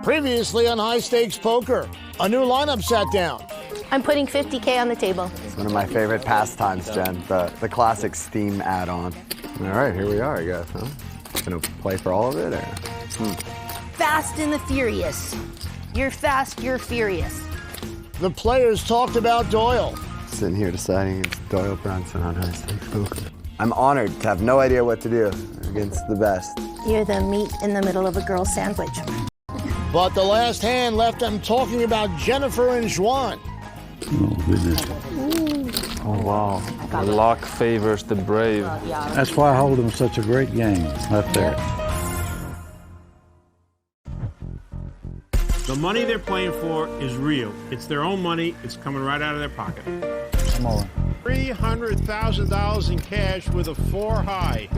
Previously on High Stakes Poker, a new lineup sat down. I'm putting $50K on the table. It's one of my favorite pastimes, Jen, the classic Steam add-on. All right, here we are, I guess, huh? Gonna play for all of it, or? Fast and the Furious. You're fast, you're furious. The players talked about Doyle. Sitting here deciding against Doyle Brunson on High Stakes Poker. I'm honored to have no idea what to do against the best. You're the meat in the middle of a girl sandwich. But the last hand left them talking about Jennifer and Juan. Oh, goodness. Oh, wow. The luck favors the brave. That's why Hold'em's such a great game up there. The money they're playing for is real. It's their own money. It's coming right out of their pocket. Come on. $300,000 in cash with a 4 high.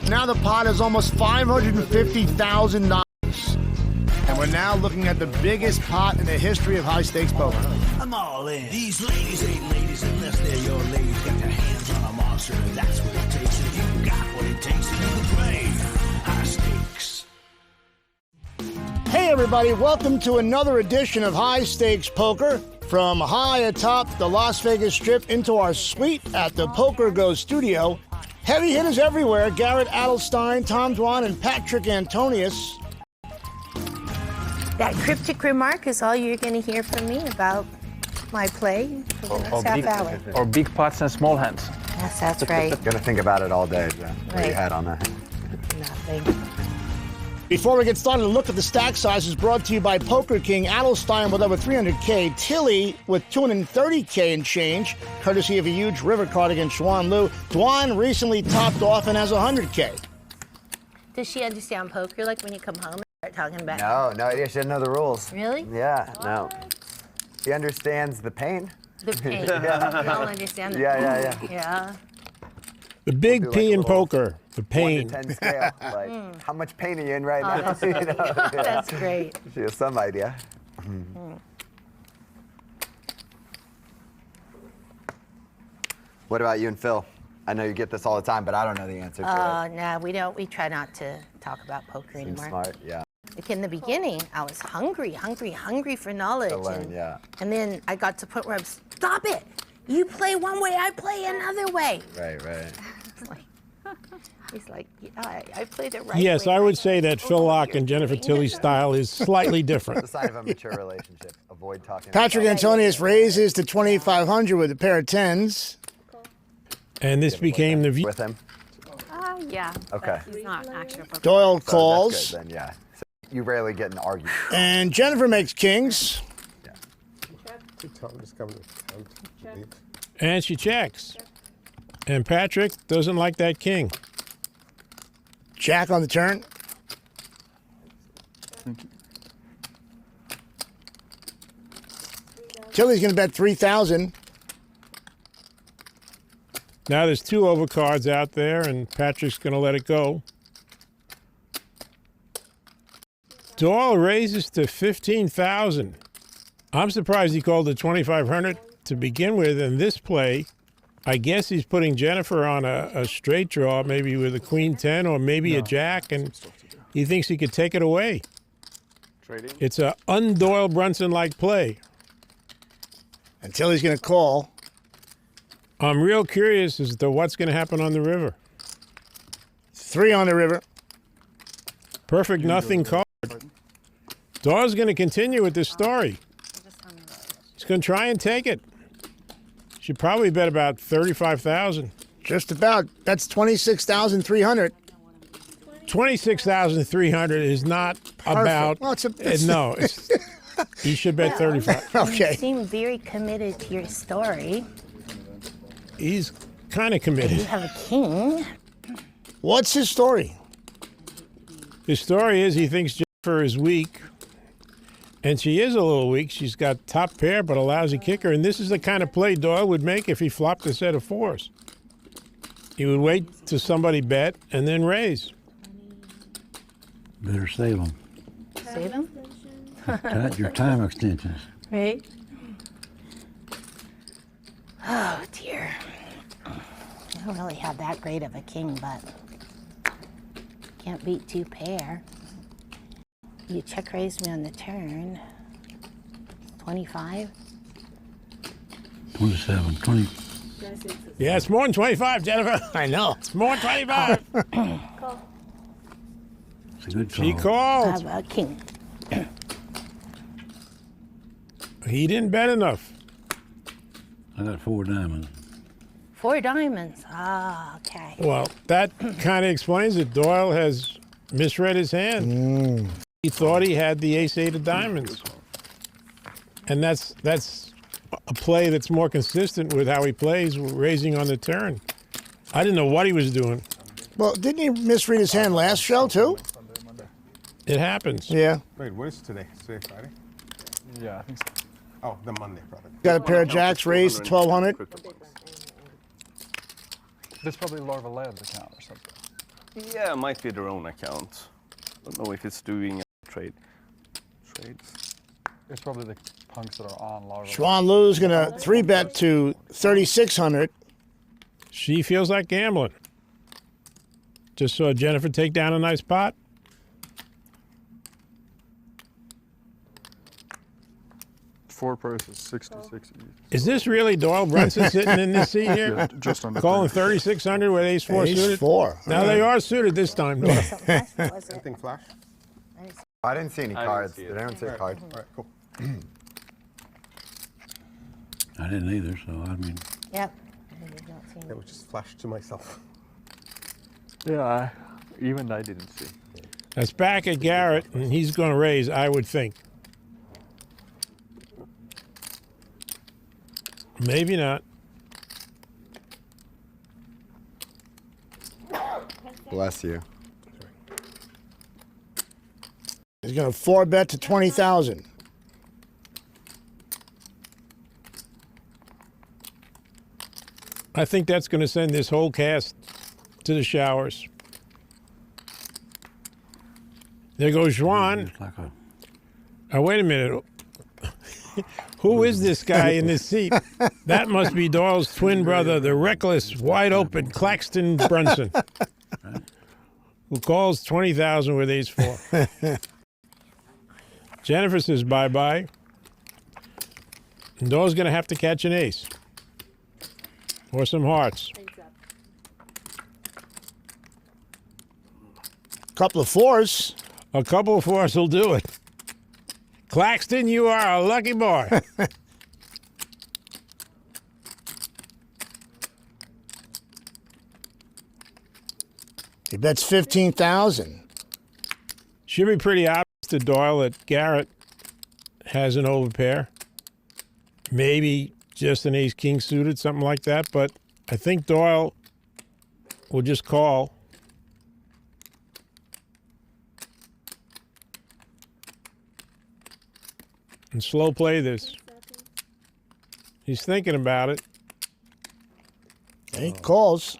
Now the pot is almost $550,000. And we're now looking at the biggest pot in the history of high stakes poker. I'm all in. These ladies ain't ladies unless they're your ladies. Got their hands on a monster, and that's what it takes. And you got what it takes, and you can play high stakes. Hey everybody, welcome to another edition of High Stakes Poker. From high atop the Las Vegas Strip into our suite at the PokerGO studio. Heavy hitters everywhere, Garrett Adelstein, Tom Dwan, and Patrick Antonius. That cryptic remark is all you're going to hear from me about my play for the next half hour. Or big pots and small hands. Yes, that's right. Gonna think about it all day, Jen. What do you Right. had on that? Nothing. Before we get started, a look at the stack size is brought to you by Poker King Adelstein with over 300K, Tilly with 230K and change, courtesy of a huge river card against Juan Lu. Dwan recently topped off and has 100K. Does she understand poker like when you come home and start talking about No idea. She didn't know the rules. Really? Yeah, no. He understands the pain. the pain? You don't understand the Yeah. Yeah. The big Do like P a in little poker, the 1 pain. to 10 scale. Like, how much pain are you in right now? You know? That's great. She has some idea. What about you and Phil? I know you get this all the time, but I don't know the answer to it. No, we don't. We try not to talk about poker Seems anymore. smart, yeah. Like in the beginning, I was hungry for knowledge. To learn, yeah. And then I got to the point where I'm, stop it! You play one way, I play another way. Right. He's like, yeah, I played it right. Yes, way. I would say that Phil Locke and Jennifer Tilly's style is slightly It's a different. sign of a mature relationship. Avoid talking Patrick about Antonius raises to 2,500 with a pair of tens. And this became the view. with him. Yeah. Okay. But he's not actually a poker. Doyle So calls. that's good then, yeah. So you rarely get an argument. And Jennifer makes kings. And she checks. And Patrick doesn't like that king. Jack on the turn. Tilly's going to bet 3,000. Now there's 2 overcards out there, and Patrick's going to let it go. Doyle raises to 15,000. I'm surprised he called it 2,500 to begin with. In this play, I guess he's putting Jennifer on a straight draw, maybe with a queen 10 or maybe a jack, and he thinks he could take it away. It's a un-Doyle Brunson-like play. And Tilly's going to call. I'm real curious as to what's going to happen on the river. 3 on the river. Perfect nothing card. Doyle's going to continue with this story. He's going to try and take it. Should probably bet about 35,000. Just about. That's 26,300. 26,300 is not about. Well, no. He should bet 35. Okay. You seem very committed to your story. He's kind of You committed. have a king. What's his story? His story is he thinks Jennifer is weak. And she is a little weak. She's got top pair, but a lousy kicker. And this is the kind of play Doyle would make if he flopped a set of 4s. He would wait till somebody bet and then raise. Better save them. Save him? Cut your time extensions. Right? Oh, dear. I don't really have that great of a king, but can't beat 2 pair. You check raised me on the turn. 25. 27, 20. Yeah, it's more than 25, Jennifer. I know. It's more than 25. It's a good call. She How called. about king? He didn't bet enough. I got 4 diamonds. 4 diamonds. Ah, okay. Well, that kind of explains it. Doyle has misread his hand. He thought he had the ace-8 of diamonds. And that's a play that's more consistent with how he plays, raising on the turn. I didn't know what he was doing. Well, didn't he misread his hand last show, too? It happens. Yeah. Wait, what is today? Today Friday? Yeah, I think so. Oh, the Monday, probably. Got a pair of jacks raised to 1,200. There's probably Larva Labs account or something. Yeah, it might be their own account. Don't know if it's doing trades. It's probably the punks that are on Larva. Schwan Lou's going to 3-bet to 3,600. She feels like gambling. Just saw Jennifer take down a nice pot. Four purses, 66 each. Is this really Doyle Brunson sitting in this seat here? Yeah, just under Calling 3,600 with ace-4 suited? Ace-4. Now they are suited this time, Doyle. Anything flash? I didn't see any I cards. didn't see it. Did anyone see a card? All right, cool. I didn't either, so I mean, Yep. It was just flash to myself. Yeah, even I didn't see. That's back at Garrett, and he's going to raise, I would think. Maybe not. Bless you. He's going to 4-bet to 20,000. I think that's going to send this whole cast to the showers. There goes Juan. it's like a Oh, wait a minute. Who is this guy in this seat? That must be Doyle's twin brother, the reckless, wide-open Claxton Brunson, who calls 20,000 with ace-4. Jennifer says bye-bye. And Doyle's going to have to catch an ace. Or some hearts. Couple of 4s. A couple of 4s will do it. Claxton, you are a lucky boy. He bets 15,000. Should be pretty obvious to Doyle that Garrett has an overpair. Maybe just an ace-king suited, something like that. But I think Doyle will just call. And slow play this. He's thinking about it. He calls.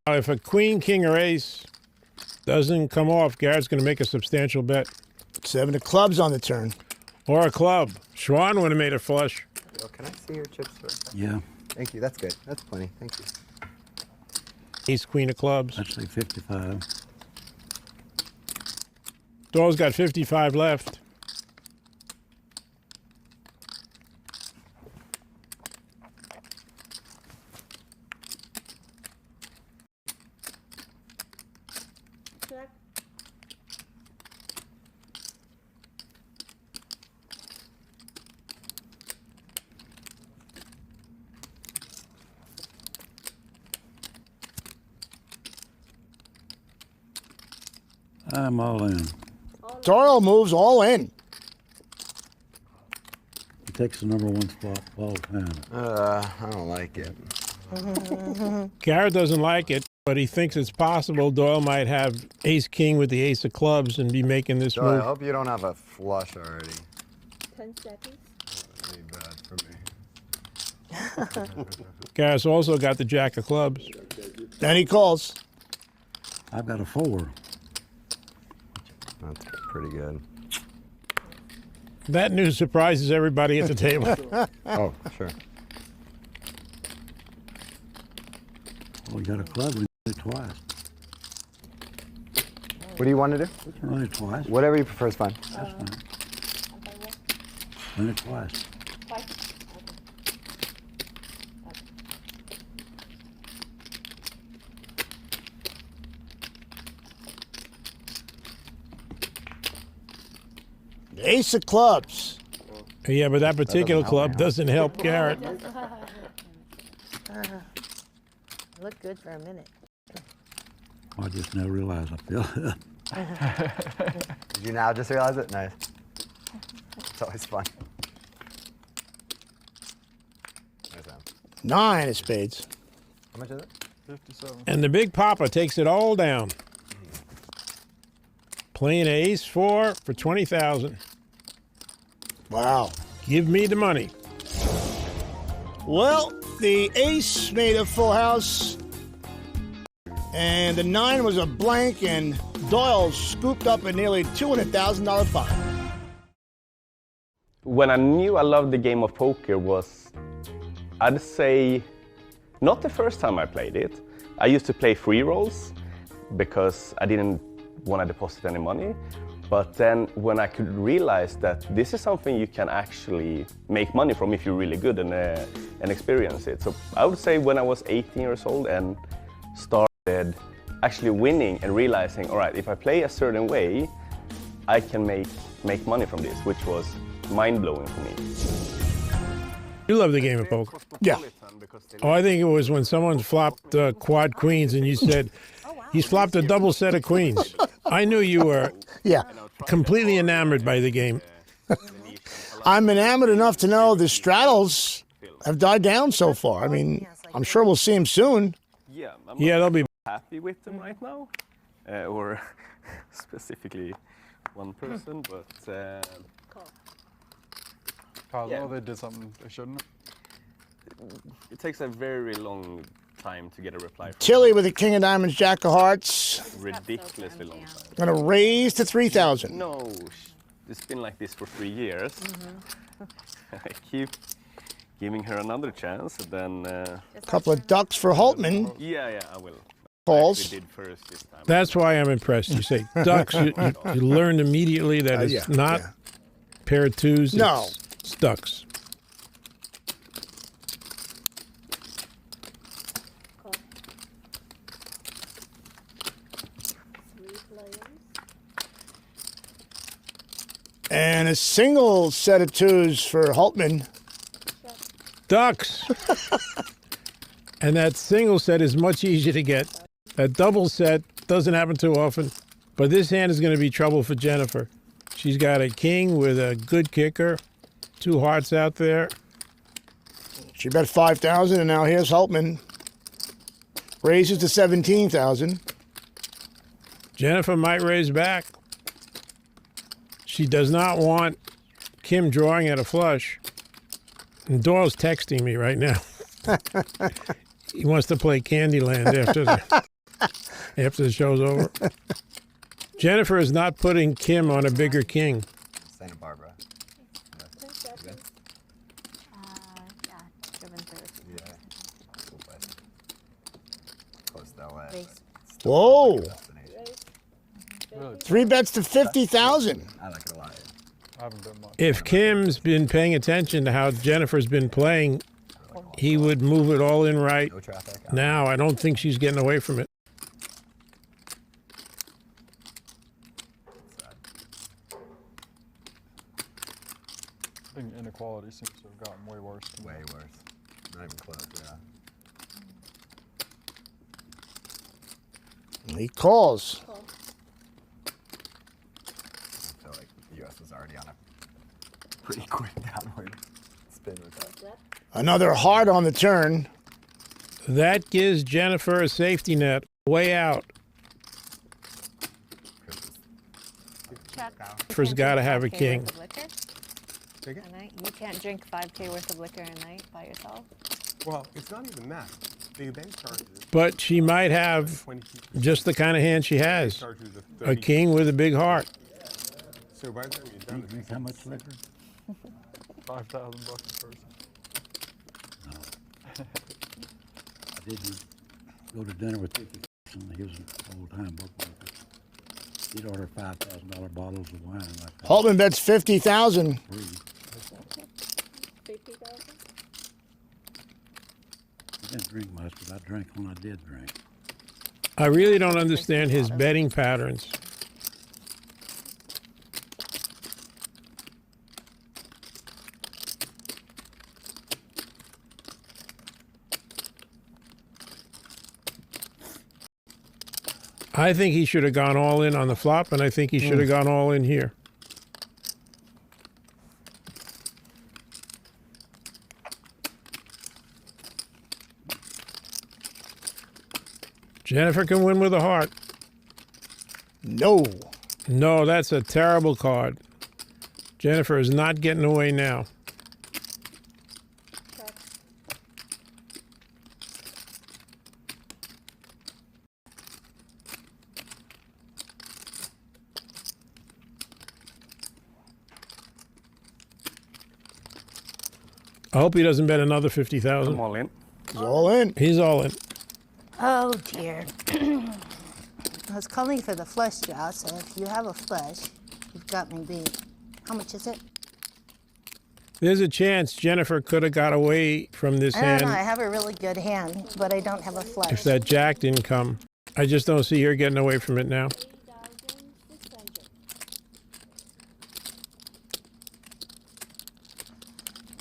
Now, if a queen, king, or ace doesn't come off, Garrett's going to make a substantial bet. 7 of clubs on the turn. Or a club. Schwan would have made a flush. Oh, can I see your chips first? yeah, Thank you. That's good. That's plenty. Thank you. Ace, queen of clubs. I'd say 55. Doyle's got 55 left. I'm all in. Doyle moves all in. He takes the number 1 spot all the time. I don't like it. Garrett doesn't like it, but he thinks it's possible Doyle might have ace-king with the ace of clubs and be making this Doyle, I move. hope you don't have a flush already. 10 seconds. That'd be bad for me. Garrett's also got the jack of clubs. Then he calls. I've got a 4. That's pretty good. That news surprises everybody at the table. Oh, sure. Well, we got a club. We got twice. What do you want to do? We can run it twice. Whatever you prefer is fine. That's fine. Run it twice. Ace of clubs. Yeah, but that particular club doesn't help Garrett. Looked good for a minute. I just now realized I feel Did you now just realize it? Nice. It's always fun. There's that. 9 of spades. How much is it? 57. And the big papa takes it all down. Playing ace 4 for 20,000. Wow. Give me the money. Well, the ace made a full house, and the 9 was a blank, and Doyle scooped up a nearly $200,000 pot. When I knew I loved the game of poker was, I'd say, not the first time I played it. I used to play free rolls because I didn't want to deposit any money. But then when I could realize that this is something you can actually make money from if you're really good and experience it. So I would say when I was 18 years old and started actually winning and realizing, all right, if I play a certain way, I can make money from this, which was mind-blowing for me. You love the game of poker. Yeah. Oh, I think it was when someone flopped quad queens and you said, he's flopped a double set of queens. I knew you were completely enamored by the game. I'm enamored enough to know the straddles have died down so far. I mean, I'm sure we'll see them soon. Yeah, I'm Yeah, they'll be happy with them right now, or specifically one person, but Kyle, yeah. they did something they shouldn't. It takes a very long time to get a reply. From Tilly with the king of diamonds, jack of hearts. ridiculously long time. Gonna raise to 3,000. No, it's been like this for 3 years. I keep giving her another chance, and then. A couple of ducks for Holtman. Yeah, I will. Calls. I actually did first this time. That's why I'm impressed. You say ducks, you learned immediately that it's not pair of twos, No. it's ducks. And a single set of twos for Holtman. Ducks. And that single set is much easier to get. That double set doesn't happen too often. But this hand is going to be trouble for Jennifer. She's got a king with a good kicker, 2 hearts out there. She bet 5,000, and now here's Holtman. Raises to 17,000. Jennifer might raise back. She does not want Kim drawing at a flush. And Doyle's texting me right now. He wants to play Candyland after the show's over. Jennifer is not putting Kim on a bigger king. Santa Barbara. Yeah, driven through. Yeah. Cool place. Close to LA. Whoa. Really? 3 bets to 50,000. I like it a lot. I haven't done much. If Kim's been paying attention to how Jennifer's been playing, he would move it all in right. No traffic. Now, I don't think she's getting away from it. I think inequality seems to have gotten way worse. Way worse. Not even close, yeah. He calls. I feel like the U.S. was already on a pretty quick downward spin with that. Another heart on the turn. That gives Jennifer a safety net way out. Jennifer's got to have a king. You can't drink 5K worth of liquor a night by yourself. Well, it's not even that. The bank charges. But she might have just the kind of hand she has. A king with a big heart. So by the time you're done, drink how much liquor? $5,000 a person. I didn't go to dinner with 50 He was an old-time bookmaker. He'd order $5,000 bottles of wine. Like that. Holtman bets 50,000. Free. 50,000? I didn't drink much, but I drank when I did drink. I really don't understand his betting patterns. I think he should have gone all in on the flop, and I think he should have gone all in here. Jennifer can win with a heart. No. No, that's a terrible card. Jennifer is not getting away now. I hope he doesn't bet another 50,000. I'm all in. He's all in. He's all in. Oh dear. I was calling for the flush draw, so if you have a flush, you've got me beat. How much is it? There's a chance Jennifer could have got away from this I don't hand know. I have a really good hand, but I don't have a flush. if that jack didn't come. I just don't see her getting away from it now.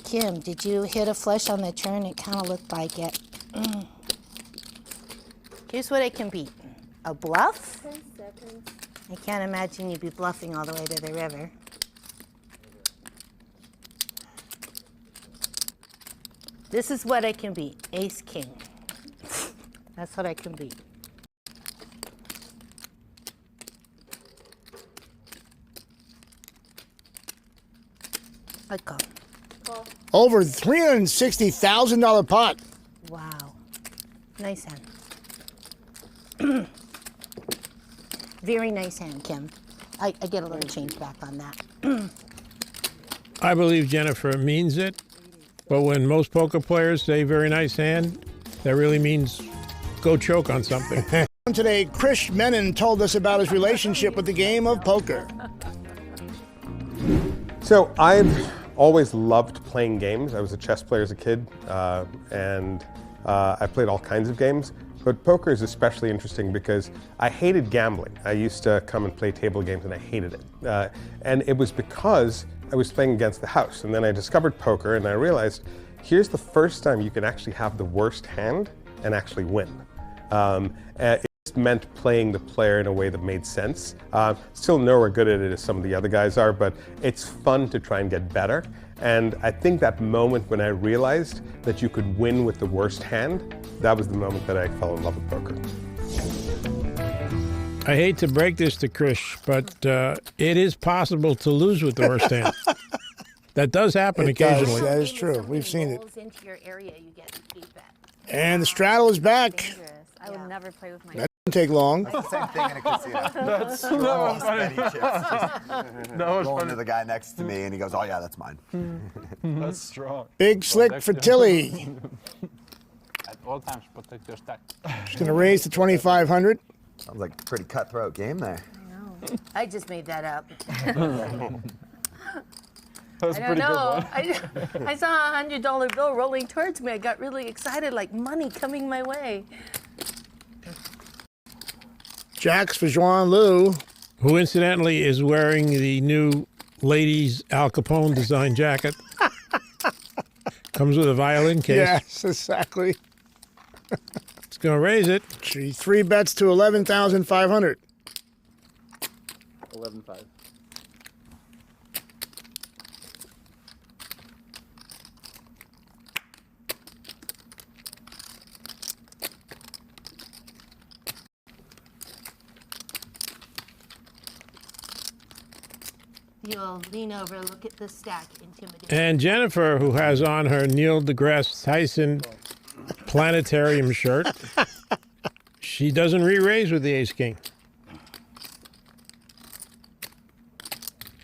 Kim, did you hit a flush on the turn? It kind of looked like it. Here's what I can beat. A bluff? 10 seconds. I can't imagine you'd be bluffing all the way to the river. This is what I can beat. Ace, king. That's what I can beat. I call. Over $360,000 pot. Wow. Nice hand. Very nice hand, Kim. I get a little change back on that. I believe Jennifer means it, but when most poker players say very nice hand, that really means go choke on something. Today, Chris Menon told us about his relationship with the game of poker. So I've always loved playing games. I was a chess player as a kid, and I played all kinds of games. But poker is especially interesting because I hated gambling. I used to come and play table games and I hated it. And it was because I was playing against the house. And then I discovered poker and I realized here's the first time you can actually have the worst hand and actually win. It meant playing the player in a way that made sense. Still nowhere good at it as some of the other guys are, but it's fun to try and get better. And I think that moment when I realized that you could win with the worst hand, that was the moment that I fell in love with poker. I hate to break this to Krish, but it is possible to lose with the worst hand. That does happen occasionally. That is true. We've seen it. Into your area, you get feedback. And the straddle is back. Dangerous. I would never play with my. That doesn't take long. It's the same thing in a casino. That's We're all funny. betting chips. That was Going funny. to the guy next to me and he goes, oh yeah, that's mine. That's strong. Big slick for Tilly. At all times, protect your stack. She's going to raise to 2,500. Sounds like a pretty cutthroat game there. I just made that up. That's I a don't pretty good know. one. I saw a $100 bill rolling towards me. I got really excited, like money coming my way. Jacks for Juan Liu. Who incidentally is wearing the new ladies Al Capone design jacket. Comes with a violin case. Yes, exactly. It's going to raise it. She 3 bets to 11,500. 11-5. You'll lean over, look at the stack, intimidate. And Jennifer, who has on her Neil deGrasse Tyson planetarium shirt, she doesn't re-raise with the ace king.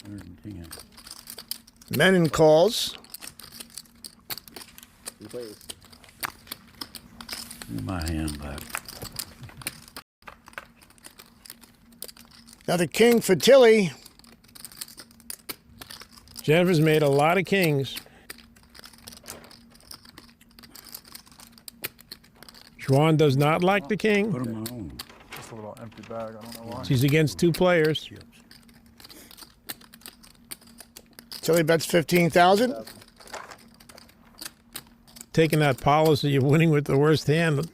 110. Menon calls. Give my hand back. Another king for Tilly. Jennifer's made a lot of kings. Juan does not like the king. Put them on. Just a little empty bag. I don't know why. She's against 2 players. Tilly bets 15,000. Taking that policy of winning with the worst hand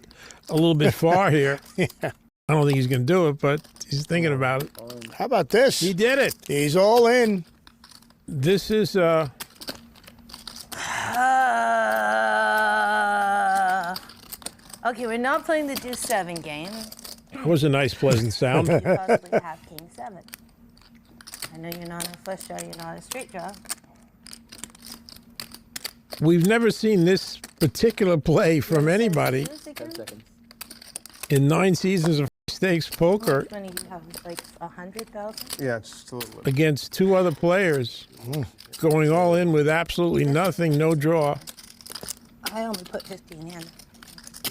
a little bit far here. Yeah. I don't think he's going to do it, but he's thinking about it. How about this? He did it. He's all in. This is Okay, we're not playing the Deuce 7 game. that was a nice, pleasant sound. You possibly have King 7. I know you're not a flush draw, you're not a straight draw. We've never seen this particular play from anybody 10 seconds. in 9 seasons of stakes poker When you have like 100,000? Yeah, just a little bit. against 2 other players, going all in with absolutely nothing, no draw. I only put 15 in.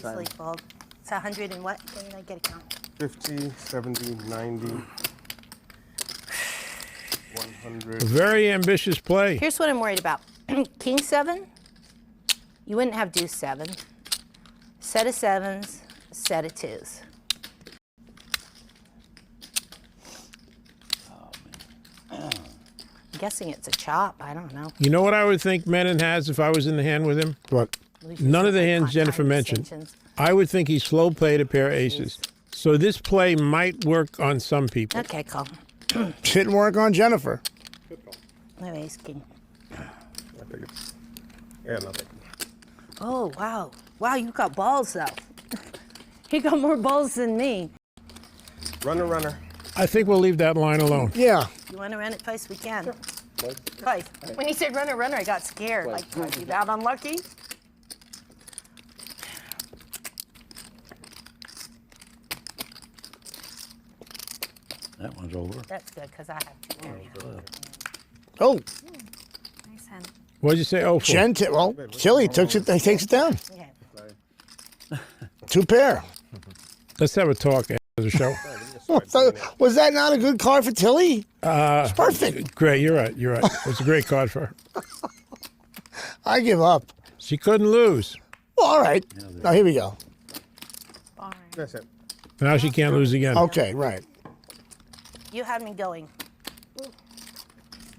Sleep bald. It's 100 and what? Can I get a count? 50, 70, 90, 100. A very ambitious play. Here's what I'm worried about. King 7, you wouldn't have Deuce 7. Set of 7s, set of 2s. I'm guessing it's a chop. I don't know. You know what I would think Menon has if I was in the hand with him? What? None of the hands Jennifer mentioned. I would think he slow played a pair of aces. So this play might work on some people. Okay, call. Didn't work on Jennifer. No ace king. Yeah, nothing. Oh, wow. Wow, you got balls, though. He got more balls than me. Runner, runner. I think we'll leave that line alone. Yeah. You want to run it twice? We can. Twice. When he said runner, runner, I got scared. Like, are you that unlucky? That one's over. That's good, because I have 2 pairs. Oh, Nice hand. What'd you say? Oh, for? Well, Tilly takes it down. Okay. 2 pair. Let's have a talk after the show. Was that not a good card for Tilly? It's perfect. Great, you're right. You're right. It's a great card for her. I give up. She couldn't lose. Well, all right. Now, here we go. That's it. Now she can't lose again. Okay, right. You had me going.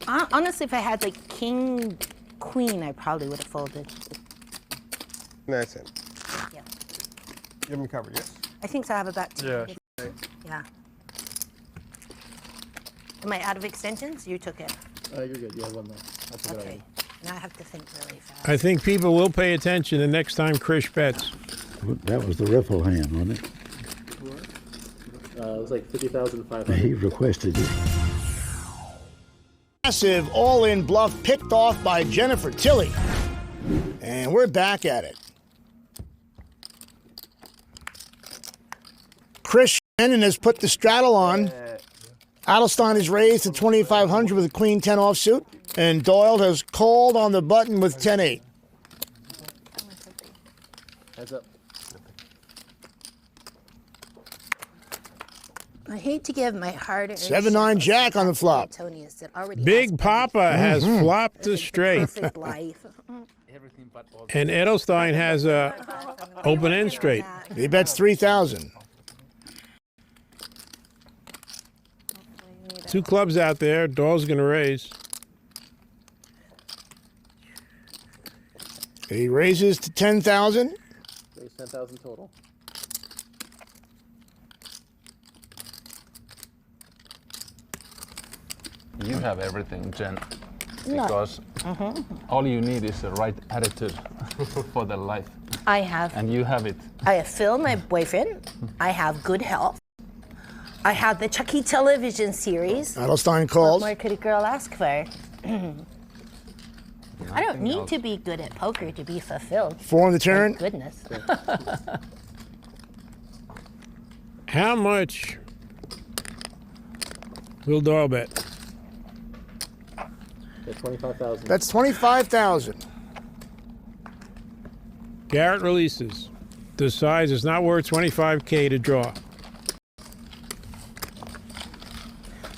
Honestly, if I had like king, queen, I probably would have folded. That's it. Yeah. You have me covered, yes? I think so. I have about 2. Yeah. Yeah. Am I out of extensions? You took it. You're good. You have one more. That's a good Okay. idea. Now I have to think really fast. I think people will pay attention the next time Krish bets. That was the riffle hand, wasn't it? It was like 50,500. He requested it. Massive all-in bluff picked off by Jennifer Tilly. And we're back at it. Chris Shannon has put the straddle on. Adelstein is raised to 2,500 with a queen 10 offsuit. And Doyle has called on the button with 10-8. Heads up. I hate to give my heart. 7-9 jack on the flop. Big Papa has flopped to straight. Perfect life. And Edelstein has a open end straight. He bets 3,000. 2 clubs out there. Doyle's going to raise. He raises to 10,000. Raise 10,000 total. You have everything, Jen, because all you need is the right attitude for the life. I have. And you have it. I have Phil, my boyfriend. I have good health. I have the Chucky television series. Adelstein calls. What more could a girl ask for? I don't need to be good at poker to be fulfilled. 4 on the turn. Thank goodness. How much will Doyle bet? Okay, 25,000. That's 25,000. Garrett releases. Decides it's not worth 25K to draw.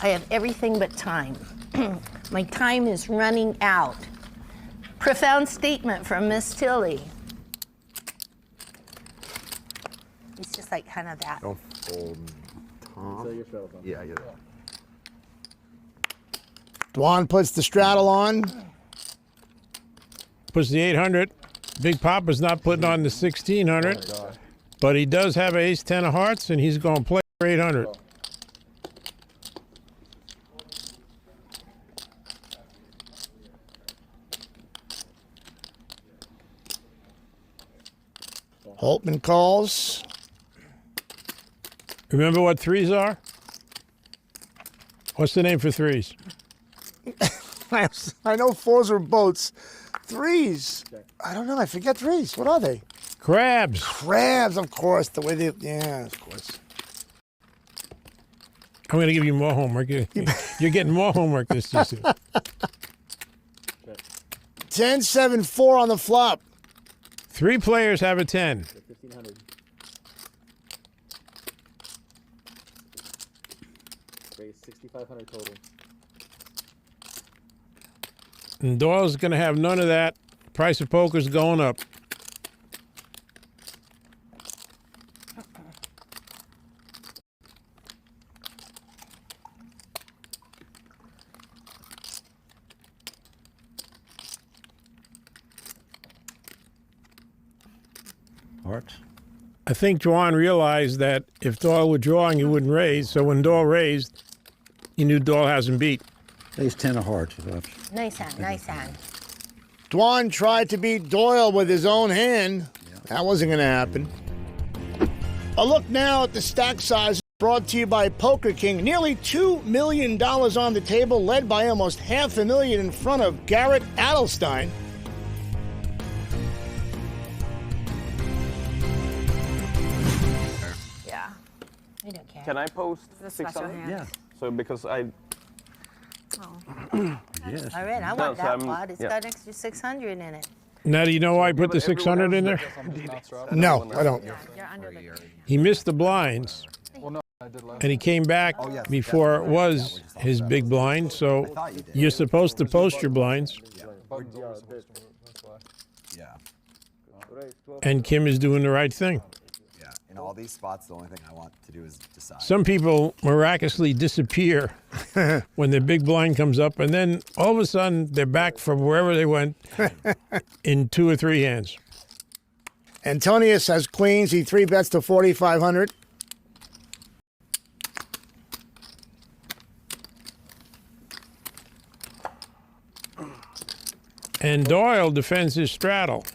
I have everything but time. My time is running out. Profound statement from Miss Tilly. It's just like kind of that. Don't fold, Tom. So your straddle, Tom. Yeah, I get it. Dwan puts the straddle on. Puts the 800. Big Papa's not putting on the 1600, but he does have ace 10 of hearts, and he's going to play for 800. Holtman calls. Remember what threes are? What's the name for threes? I know fours are boats. Threes. I don't know. I forget threes. What are they? Crabs. Crabs, of course. The way they, yeah, of course. I'm going to give you more homework. You're getting more homework this season. 10-7-4 on the flop. 3 players have a 10. 1500. Raise 6500 total. And Doyle's going to have none of that. Price of poker's going up. Hearts. I think Juan realized that if Doyle were drawing, he wouldn't raise. So when Doyle raised, he knew Doyle hasn't beat. Ace 10 of hearts. Nice hand, nice hand. Dwan tried to beat Doyle with his own hand. That wasn't going to happen. A look now at the stack size brought to you by Poker King. Nearly $2 million on the table, led by almost $500,000 in front of Garrett Adelstein. Yeah. I don't care. Can I post The special 600? hand. Yeah. So because I Yes. All right, I No, want so that I'm- pot. It's yeah. got extra 600 in it. Now, do you know why I put the 600 in there? No, I don't. You're under the. He missed the blinds, and he came back before it was his big blind. So you're supposed to post your blinds, Yeah. and Kim is doing the right thing. Yeah. In all these spots, the only thing I want to do is decide. Some people miraculously disappear when their big blind comes up, and then all of a sudden they're back from wherever they went in 2 or 3 hands. Antonius has queens. He 3-bets to 4,500. And Doyle defends his straddle.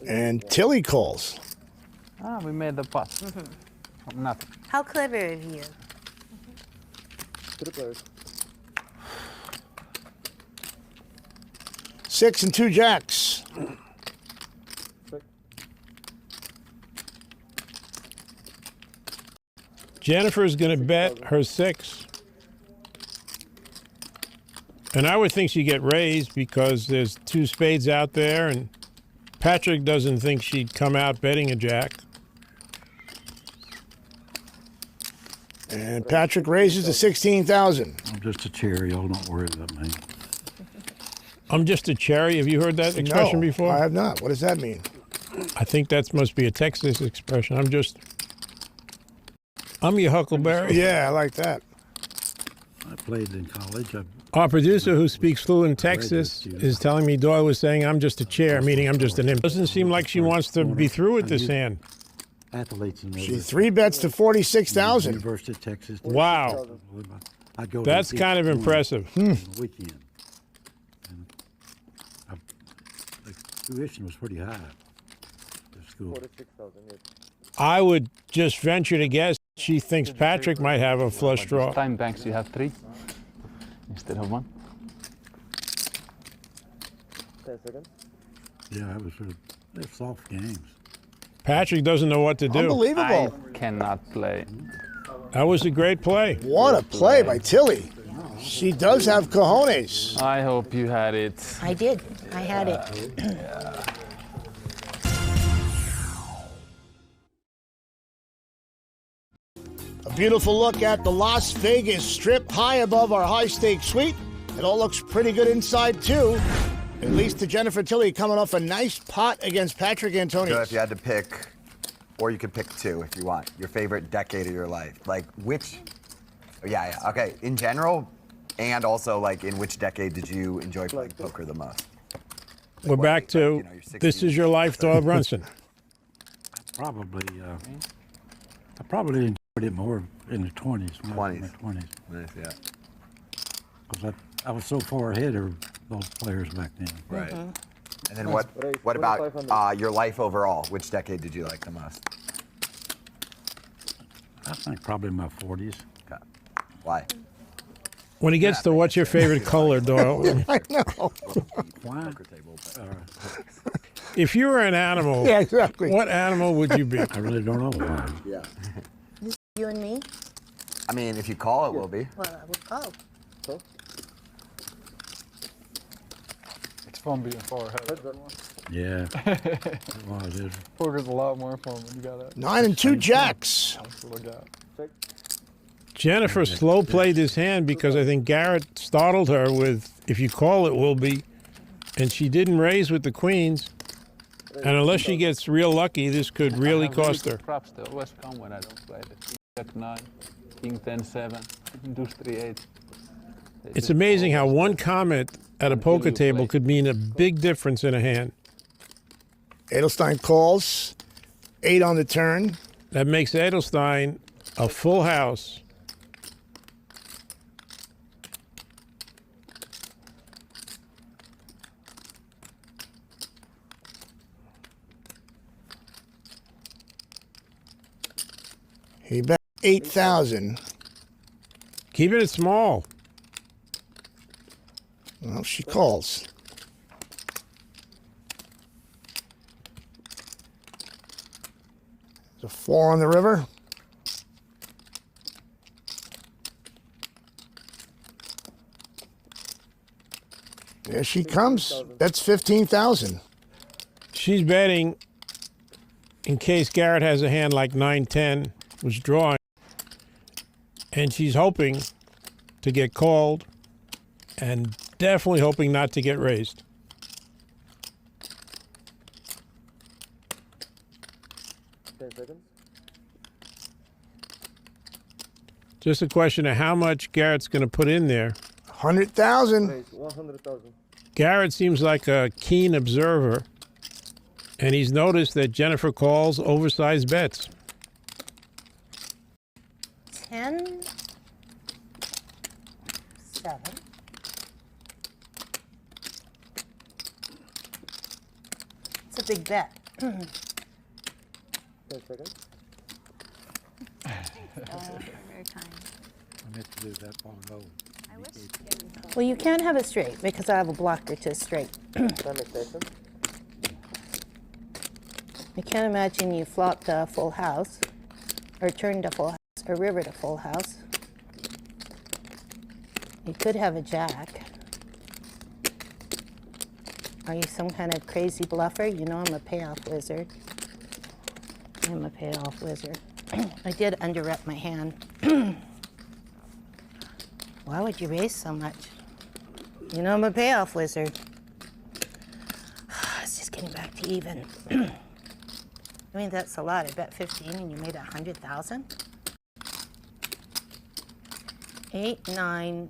And Tilly calls. Ah, we made the pot. Nothing. How clever of you. To the players. 6 and 2 jacks. Jennifer's going to bet her 6. And I would think she'd get raised because there's 2 spades out there, and Patrick doesn't think she'd come out betting a jack. And Patrick raises to 16,000. I'm just a cherry. Y'all don't worry about me. I'm just a cherry. Have you heard that expression No, before? I have not. What does that mean? I think that must be a Texas expression. I'm your huckleberry. Yeah, I like that. I played in college. Our producer, who speaks fluent Texas, is telling me Doyle was saying I'm just a chair, meaning I'm just an imp. Doesn't seem like she wants to be through with this hand. Athletes, you know. She 3-bets to 46,000. University of Texas. Wow. I'd go That's kind of impressive. on the weekend. And the tuition was pretty high at school. 46,000, yes. I would just venture to guess she thinks Patrick might have a flush draw. Time banks, you have 3 instead of 1. 10 seconds. Yeah, it was they're soft games. Patrick doesn't know what to do. Unbelievable. I cannot play. That was a great play. What a play by Tilly. She does have cojones. I hope you had it. I did. I had it. A beautiful look at the Las Vegas Strip high above our high-stakes suite. It all looks pretty good inside, too. At least to Jennifer Tilly coming off a nice pot against Patrick Antonius. So if you had to pick, or you could pick two if you want, your favorite decade of your life. Like which, yeah, okay, in general, and also like in which decade did you enjoy playing poker the most? We're back to This Is Your Life, Doyle Brunson. I probably enjoyed it more in the 20s. 20s. Nice, yeah. Because I was so far ahead of those players back then. Right. And then what about your life overall? Which decade did you like the most? I think probably my 40s. Okay. Why? When he gets to what's your favorite color, Doyle? I know. Why? If you were an animal, Yeah, exactly. what animal would you be? I really don't know why. Yeah. This is you and me? I mean, if you call, it will be. Well, I will call. It's fun being far ahead. Yeah. Well, it is. Poker's a lot more fun when you got that. 9 and 2 jacks. That's what I got. Jennifer slow played this hand because I think Garrett startled her with, if you call, it will be. And she didn't raise with the queens. And unless she gets real lucky, this could really cost her. Props, they always come when I don't play it. Jack 9, King 10 7, Deuce 3 8. It's amazing how one comment at a poker table could mean a big difference in a hand. Edelstein calls. 8 on the turn. That makes Edelstein a full house. He bet 8,000. Keeping it small. Well, she calls. There's a 4 on the river. There she comes. That's 15,000. She's betting in case Garrett has a hand like 9-10, was drawing. And she's hoping to get called and definitely hoping not to get raised. Just a question of how much Garrett's going to put in there. 100,000. 100,000. Garrett seems like a keen observer, and he's noticed that Jennifer calls oversized bets. 10, 7. It's a big bet. 10 seconds. Very kind. I meant to do that long ago. I wish. Well, you can't have a straight because I have a blocker to a straight. Station. I can't imagine you flopped a full house or turned a full house or river to full house. You could have a jack. Are you some kind of crazy bluffer? You know I'm a payoff wizard. I'm a payoff wizard. I did underrep my hand. Why would you raise so much? You know I'm a payoff wizard. It's just getting back to even. I mean, that's a lot. I bet 15 and you made 100,000. 8, 9,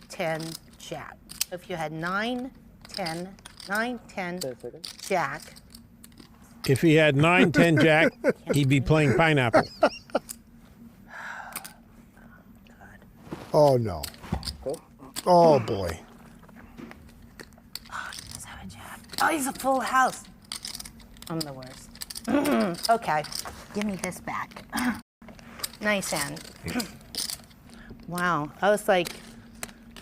10, jack. So if you had 9, 10, jack. If he had 9-10 jack, he'd be playing pineapple. Oh, no. Oh, boy. Oh, he does have a jack. Oh, he's a full house. I'm the worst. Okay, give me this back. Nice hand. Wow, I was like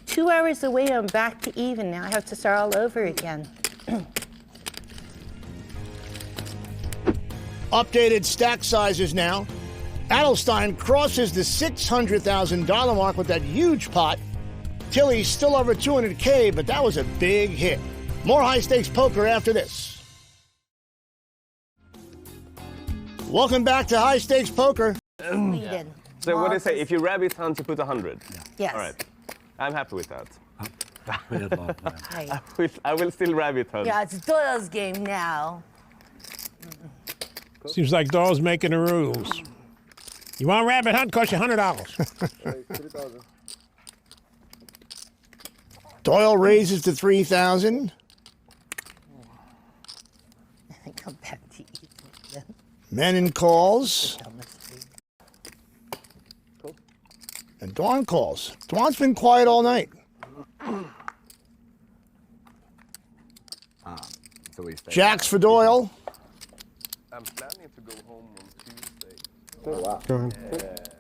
2 hours away. I'm back to even. Now I have to start all over again. Updated stack sizes now. Adelstein crosses the $600,000 mark with that huge pot. Tilly's still over 200K, but that was a big hit. More high-stakes poker after this. Welcome back to High Stakes Poker. Sweden. So what do you Malta, say? If you rabbit hunt, you put 100? Yes. All right. I'm happy with that. Bad luck, man. Right. I will still rabbit hunt. Yeah, it's Doyle's game now. Seems like Doyle's making the rules. You want a rabbit hunt? Cost you $100. 3,000. Doyle raises to 3,000. Come back to eat. Menon calls. And Dawn calls. Dawn's been quiet all night. So we stay. Jacks for Doyle. I'm planning to go home on Tuesday. Oh, wow. Go ahead.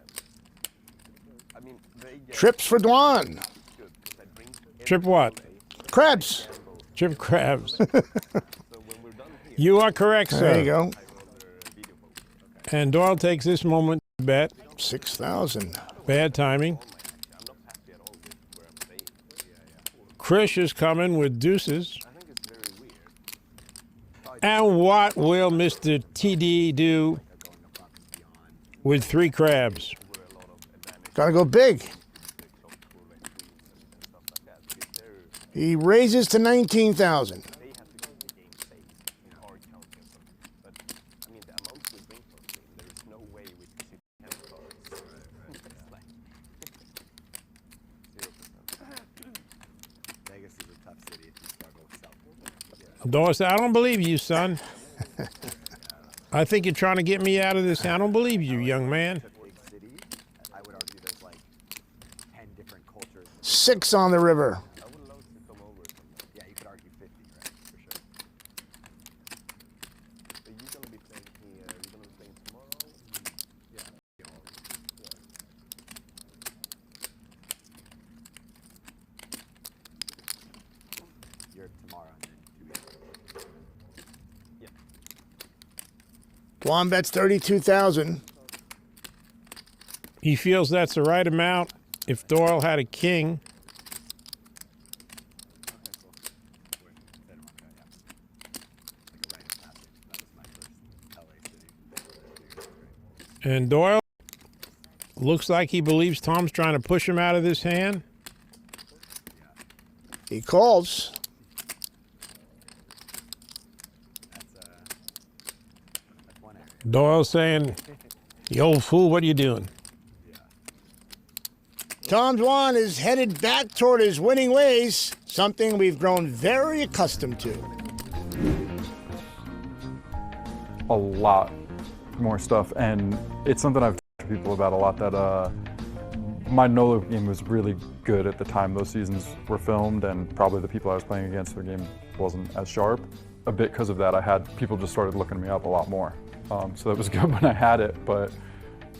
I mean, they get Trips for Dawn. good because I bring Trip what? Crabs. Trip crabs. so when we're done here, You are correct, sir. There you go. And Doyle takes this moment to bet. 6,000. Bad timing. I'm not happy at all with where I'm staying. Krish is coming with deuces. I think it's very weird. And what will Mr. TD do with 3 crabs? Gotta go big. He raises to 19,000. They have to keep the game safe in our county or something. But I mean, the amount we bring from the game, there is no way we can see 10 cards. It's like 0%. Vegas is a tough city if you struggle with self. Doyle said, I don't believe you, son. I think you're trying to get me out of this. I don't believe you, young man. Big city, I would argue there's like 10 different cultures. 6 on the river. I would love to come over sometime. Yeah, you could argue 50, right? For sure. Are you gonna be playing here? Are you gonna be playing tomorrow? You're tomorrow and then 2 weeks. Dawn bets 32,000. He feels that's the right amount. If Doyle had a king, and Doyle looks like he believes Tom's trying to push him out of this hand. He calls. Doyle saying, "You old fool, what are you doing?" Tom Dwan is headed back toward his winning ways, something we've grown very accustomed to. A lot more stuff, and it's something I've talked to people about a lot, that my Nolo game was really good at the time those seasons were filmed, and probably the people I was playing against, their game wasn't as sharp. A bit because of that, I had people just started looking me up a lot more. So that was good when I had it, but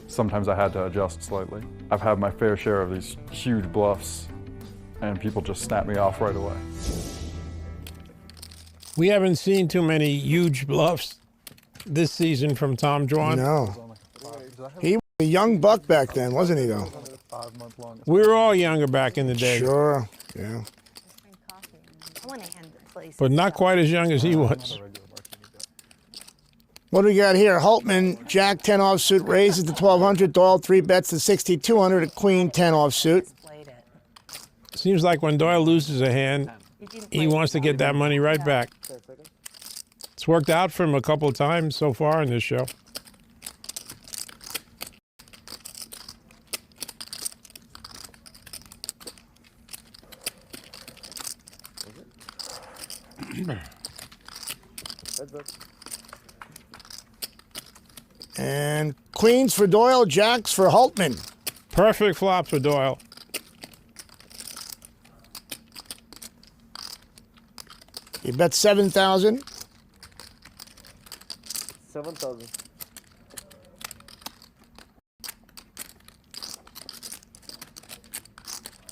sometimes I had to adjust slightly. I've had my fair share of these huge bluffs, and people just snap me off right away. We haven't seen too many huge bluffs this season from Tom Dwan. No. He was a young buck back then, wasn't he, though? We were all younger back in the day. Sure, yeah. I want to hand the place. But not quite as young as he was. What do we got here? Holtman, Jack 10 offsuit, raises to 1,200. Doyle 3 bets to 6,200 at Queen 10 offsuit. Seems like when Doyle loses a hand, he wants to get that money right back. It's worked out for him a couple of times so far in this show. And queens for Doyle, jacks for Holtman. Perfect flop for Doyle. He bet 7,000. 7,000.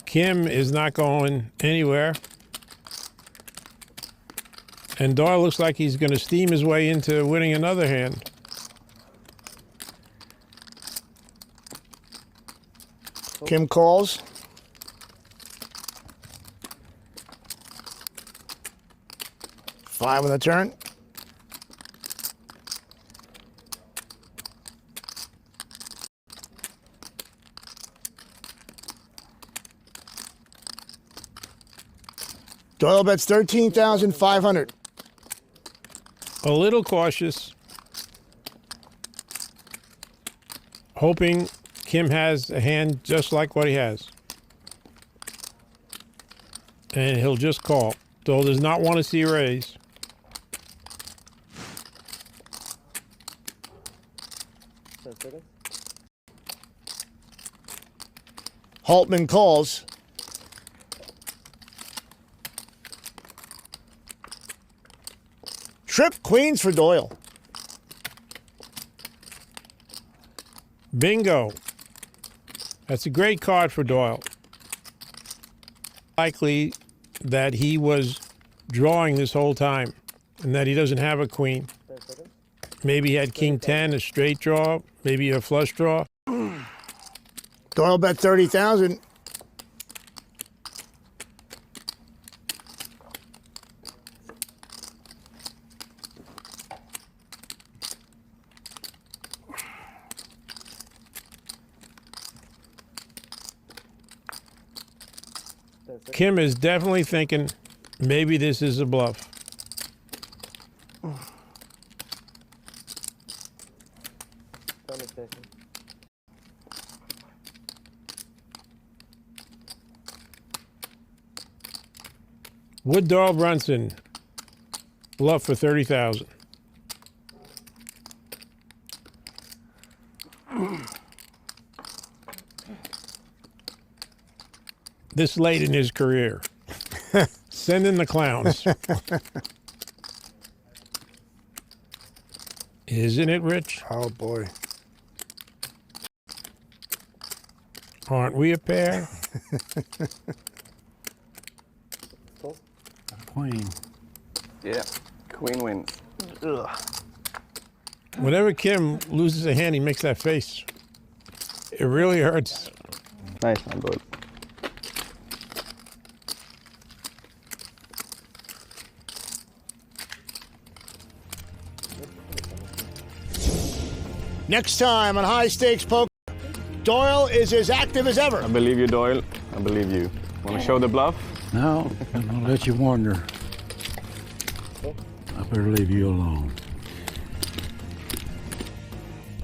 Kim is not going anywhere. And Doyle looks like he's going to steam his way into winning another hand. Kim calls. Five on the turn. Doyle bets 13,500. A little cautious, hoping Kim has a hand just like what he has. And he'll just call. Doyle does not want to see a raise. Haltman calls. Trip queens for Doyle. Bingo. That's a great card for Doyle. Likely that he was drawing this whole time and that he doesn't have a queen. Maybe he had king 10, a straight draw, maybe a flush draw. Doyle bet 30,000. Kim is definitely thinking maybe this is a bluff. Would Doyle Brunson bluff for 30,000? This late in his career. Send in the clowns. Isn't it, Rich? Oh, boy. Aren't we a pair? Queen. Yeah, queen wins. Ugh. Whenever Kim loses a hand, he makes that face. It really hurts. Nice one, Doyle. Next time on High Stakes Poker, Doyle is as active as ever. I believe you, Doyle. I believe you. Want to show the bluff? No, I'll let you wonder. I better leave you alone.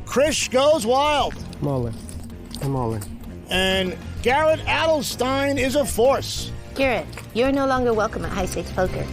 Krish goes wild. I'm all in. I'm all in. And Garrett Adelstein is a force. Garrett, you're no longer welcome at High Stakes Poker.